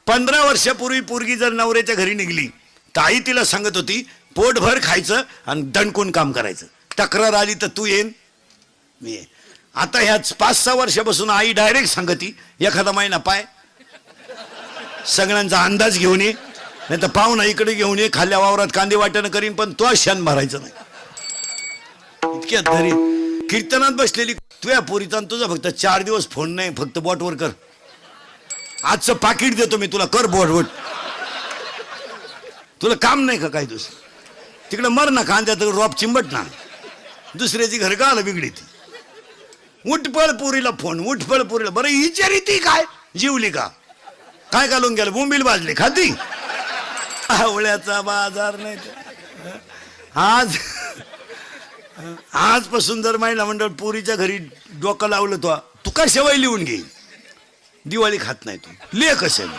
15 वर्षापूर्वी पोरगी जर नवऱ्याच्या घरी निघली तर आई तिला सांगत होती पोटभर खायचं आणि दणकून काम करायचं. तक्रार आली तर तू येईन मी येईन. आता ह्याच 5-6 वर्षापासून आई डायरेक्ट सांगती एखादा महिना पाय, सगळ्यांचा अंदाज घेऊन ये, नाही तर पाहुणा इकडे घेऊन ये, खाल्ल्या वावरात कांदे वाट्यानं करीन पण तो शान भरायचं नाही. इतक्या धरी कीर्तनात बसलेली तुझ्या पोरीचा तुझा फक्त 4 दिवस फोन नाही, फक्त बोटवर कर. आजचं पाकिट देतो मी तुला, कर बोट. तुला काम नाही का काय दुसरं? तिकडे मर ना, कांद्यात रॉप चिंबट ना, दुसऱ्याची घर का आलं बिगडी ती. उठपळ पुरीला फोन, उठपळ पुरीला. बरं विचारी ती काय जीवली का काय घालून गेलं, बोंबील भाजली खाती. आवळ्याचा बाजार नाही. आजपासून जर महिला मंडळ पुरीच्या घरी डोकं लावलं तो तू का शेवाय लिहून घे, दिवाळी खात नाही तू ले कशाने.